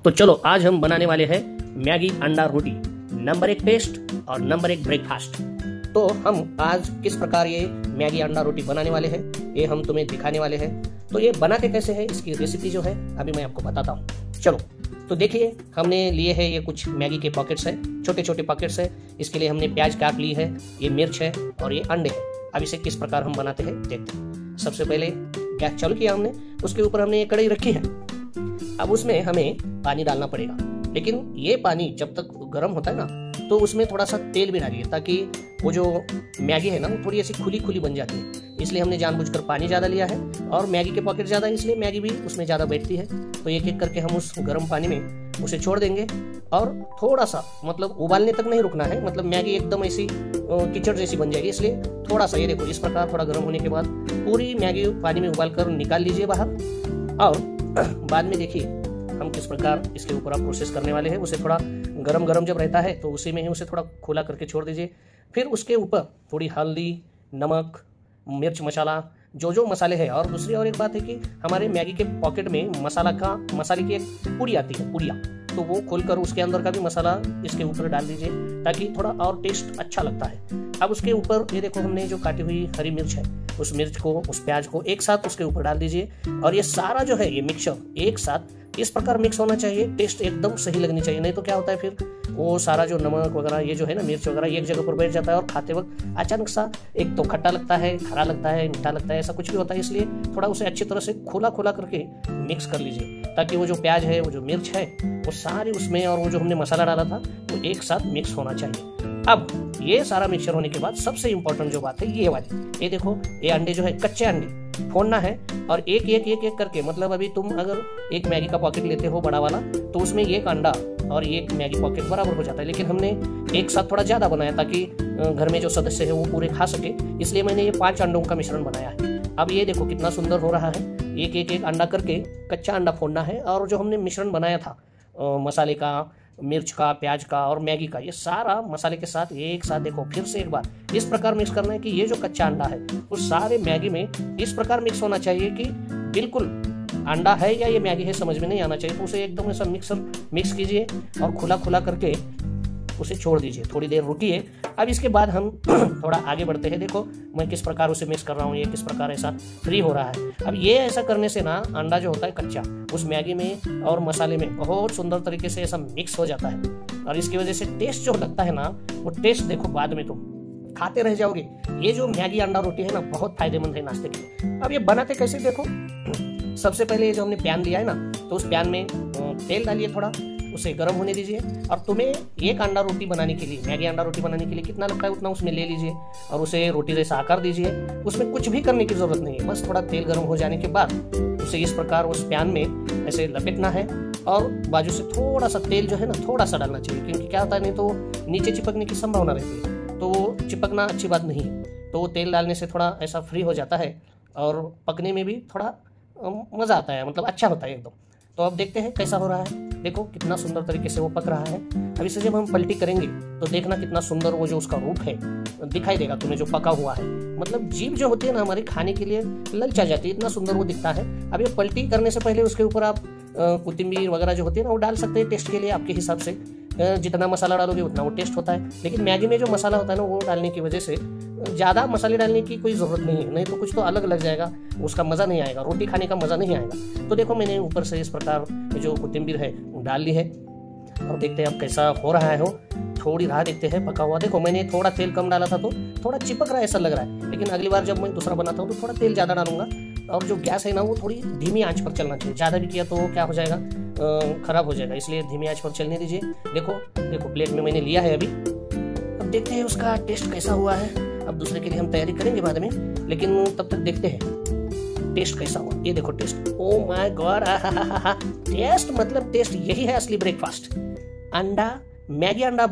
तो चलो आज हम बनाने वाले हैं मैगी अंडा रोटी, नंबर 1 टेस्ट और नंबर 1 ब्रेकफास्ट। तो हम आज किस प्रकार ये मैगी अंडा रोटी बनाने वाले हैं ये हम तुम्हें दिखाने वाले हैं। तो ये बनाते कैसे है इसकी रेसिपी जो है अभी मैं आपको बताता हूँ। चलो तो देखिए, हमने लिए है ये कुछ मैगी के पॉकेट्स है, छोटे छोटे पॉकेट्स है। इसके लिए हमने प्याज काट ली है, ये मिर्च है और ये अंडे है। अब इसे किस प्रकार हम बनाते हैं देखते हैं। सबसे पहले गैस चालू किया हमने, उसके ऊपर हमने ये कढ़ाई रखी है। अब उसमें हमें पानी डालना पड़ेगा, लेकिन ये पानी जब तक गर्म होता है ना तो उसमें थोड़ा सा तेल भी डालिए, ताकि वो जो मैगी है ना वो थोड़ी ऐसी खुली खुली बन जाती है। इसलिए हमने जानबूझकर पानी ज़्यादा लिया है और मैगी के पॉकेट ज़्यादा है, इसलिए मैगी भी उसमें ज़्यादा बैठती है। तो एक एक करके हम उस गर्म पानी में उसे छोड़ देंगे और थोड़ा सा, मतलब उबालने तक नहीं रुकना है, मतलब मैगी एकदम ऐसी कीचड़ जैसी बन जाएगी। इसलिए थोड़ा सा, ये देखो इस प्रकार थोड़ा गर्म होने के बाद पूरी मैगी पानी में उबाल कर निकाल लीजिए बाहर। और बाद में देखिए हम किस प्रकार इसके ऊपर आप प्रोसेस करने वाले हैं। उसे थोड़ा गरम गरम जब रहता है तो उसी में ही उसे थोड़ा खोला करके छोड़ दीजिए। फिर उसके ऊपर थोड़ी हल्दी, नमक, मिर्च मसाला, जो मसाले हैं। और दूसरी और एक बात है कि हमारे मैगी के पॉकेट में मसाले की एक पुड़ी आती है, पुड़िया, तो वो खोलकर उसके अंदर का भी मसाला इसके ऊपर डाल दीजिए, ताकि थोड़ा और टेस्ट अच्छा लगता है। अब उसके ऊपर ये देखो हमने जो काटी हुई हरी मिर्च है, उस मिर्च को, उस प्याज को एक साथ उसके ऊपर डाल दीजिए। और ये सारा जो है ये मिक्सचर एक साथ इस प्रकार मिक्स होना चाहिए, टेस्ट एकदम सही लगनी चाहिए। नहीं तो क्या होता है फिर वो सारा जो नमक वगैरह, ये जो है ना मिर्च वगैरह एक जगह पर बैठ जाता है और खाते वक्त अचानक सा एक तो खट्टा लगता है, खरा लगता है, मीठा लगता है, ऐसा कुछ भी होता है। इसलिए थोड़ा उसे अच्छी तरह से खोला करके मिक्स कर लीजिए, ताकि वो जो प्याज है, वो जो मिर्च है, वो सारी उसमें, और वो जो हमने मसाला डाला था वो एक साथ मिक्स होना चाहिए। अब ये सारा मिक्सचर होने के बाद सबसे इंपॉर्टेंट जो बात है ये वाली, ये देखो ये अंडे जो है, कच्चे अंडे फोड़ना है और एक एक करके, मतलब अभी तुम अगर एक मैगी का पॉकेट लेते हो बड़ा वाला तो उसमें एक अंडा और एक मैगी पॉकेट बराबर हो जाता है। लेकिन हमने एक साथ थोड़ा ज़्यादा बनाया ताकि घर में जो सदस्य है वो पूरे खा सके, इसलिए मैंने ये 5 अंडों का मिश्रण बनाया है। अब ये देखो कितना सुंदर हो रहा है। एक अंडा करके कच्चा अंडा फोड़ना है और जो हमने मिश्रण बनाया था मसाले का, मिर्च का, प्याज का और मैगी का, ये सारा मसाले के साथ एक साथ देखो फिर से एक बार इस प्रकार मिक्स करना है कि ये जो कच्चा अंडा है वो सारे मैगी में इस प्रकार मिक्स होना चाहिए कि बिल्कुल अंडा है या ये मैगी है समझ में नहीं आना चाहिए। तो उसे एकदम ऐसा मिक्स कीजिए और खुला करके उसे छोड़ दीजिए, थोड़ी देर रुकिए। अब इसके बाद हम थोड़ा आगे बढ़ते हैं। देखो मैं किस प्रकार उसे मिक्स कर रहा हूँ, ये किस प्रकार ऐसा फ्री हो रहा है। अब ये ऐसा करने से ना अंडा जो होता है कच्चा उस मैगी में और मसाले में बहुत सुंदर तरीके से ऐसा मिक्स हो जाता है, और इसकी वजह से टेस्ट जो लगता है ना वो टेस्ट देखो बाद में तुम खाते रह जाओगे। ये जो मैगी अंडा रोटी है ना बहुत फायदेमंद है नाश्ते के लिए। अब ये बनाते कैसे देखो, सबसे पहले ये जो हमने पैन लिया है ना तो उस पैन में तेल डालिए, थोड़ा उसे गर्म होने दीजिए। और तुम्हें एक अंडा रोटी बनाने के लिए, मैगी अंडा रोटी बनाने के लिए कितना लगता है उतना उसमें ले लीजिए और उसे रोटी जैसा आकार दीजिए। उसमें कुछ भी करने की जरूरत नहीं है, बस थोड़ा तेल गर्म हो जाने के बाद उसे इस प्रकार उस पैन में ऐसे लपेटना है और बाजू से थोड़ा सा तेल जो है ना थोड़ा सा डालना चाहिए, क्योंकि क्या होता है नहीं तो नीचे चिपकने की संभावना रहती है, तो चिपकना अच्छी बात नहीं है। तो तेल डालने से थोड़ा ऐसा फ्री हो जाता है और पकने में भी थोड़ा मज़ा आता है, मतलब अच्छा होता है एकदम। तो अब देखते हैं कैसा हो रहा है। देखो कितना सुंदर तरीके से वो पक रहा है। अब इसे जब हम पलटी करेंगे तो देखना कितना सुंदर वो जो उसका रूप है दिखाई देगा तुम्हें, जो पका हुआ है। मतलब जीभ जो होती है ना हमारी खाने के लिए ललचा जाती है, इतना सुंदर वो दिखता है। अब ये पलटी करने से पहले उसके ऊपर आप कोथिंबीर वगैरह जो होती है ना वो डाल सकते हैं टेस्ट के लिए, आपके हिसाब से। जितना मसाला डालोगे उतना वो टेस्ट होता है। लेकिन मैगी में जो मसाला होता है ना वो डालने की वजह से ज़्यादा मसाले डालने की कोई ज़रूरत नहीं है, नहीं तो कुछ तो अलग लग जाएगा, उसका मज़ा नहीं आएगा, रोटी खाने का मज़ा नहीं आएगा। तो देखो मैंने ऊपर से इस प्रकार जो कोथिंबीर है डाल ली है और देखते हैं अब कैसा हो रहा है। हो थोड़ी राह देखते हैं पका हुआ। देखो मैंने थोड़ा तेल कम डाला था तो थोड़ा चिपक रहा है ऐसा लग रहा है, लेकिन अगली बार जब मैं दूसरा बनाता हूँ तो थोड़ा तेल ज़्यादा डालूंगा। और जो गैस है ना वो थोड़ी धीमी आंच पर चलना चाहिए, ज़्यादा भी किया तो क्या हो जाएगा, खराब हो जाएगा, इसलिए धीमी आंच पर चलने दीजिए। देखो प्लेट में मैंने लिया है अभी। अब देखते हैं उसका टेस्ट कैसा हुआ है। अब दूसरे के लिए हम तैयारी करेंगे बाद में, लेकिन तब तक देखते हैं टेस्ट कैसा हुआ। ये देखो test, oh my God, test मतलब टेस्ट, यही है असली ब्रेकफास्ट। अंडा मैगी अंडा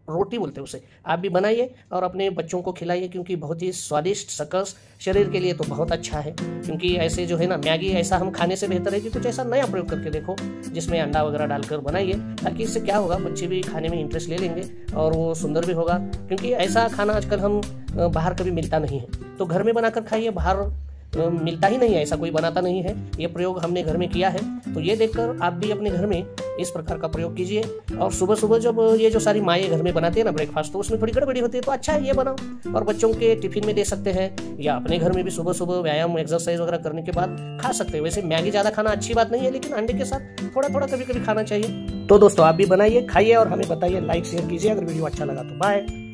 रोटी बोलते हैं उसे। आप भी बनाइए और अपने बच्चों को खिलाइए, क्योंकि बहुत ही स्वादिष्ट, सकस, शरीर के लिए तो बहुत अच्छा है। क्योंकि ऐसे जो है ना मैगी ऐसा हम खाने से बेहतर है कि कुछ ऐसा नया प्रयोग करके देखो जिसमें अंडा वगैरह डालकर बनाइए, ताकि इससे क्या होगा बच्चे भी खाने में इंटरेस्ट ले लेंगे और वो सुंदर भी होगा। क्योंकि ऐसा खाना आजकल हम बाहर कभी मिलता नहीं है, तो घर में बनाकर खाइए, बाहर मिलता ही नहीं है, ऐसा कोई बनाता नहीं है। ये प्रयोग हमने घर में किया है, तो ये देखकर आप भी अपने घर में इस प्रकार का प्रयोग कीजिए। और सुबह सुबह जब ये जो सारी माएँ घर में बनाती है ना ब्रेकफास्ट, तो उसमें थोड़ी गड़बड़ी होती है, तो अच्छा है ये बनाओ और बच्चों के टिफिन में दे सकते हैं, या अपने घर में भी सुबह सुबह व्यायाम एक्सरसाइज वगैरह करने के बाद खा सकते हैं। वैसे मैगी ज़्यादा खाना अच्छी बात नहीं है, लेकिन अंडे के साथ थोड़ा थोड़ा कभी कभी खाना चाहिए। तो दोस्तों आप भी बनाइए, खाइए और हमें बताइए, लाइक शेयर कीजिए अगर वीडियो अच्छा लगा तो। बाय।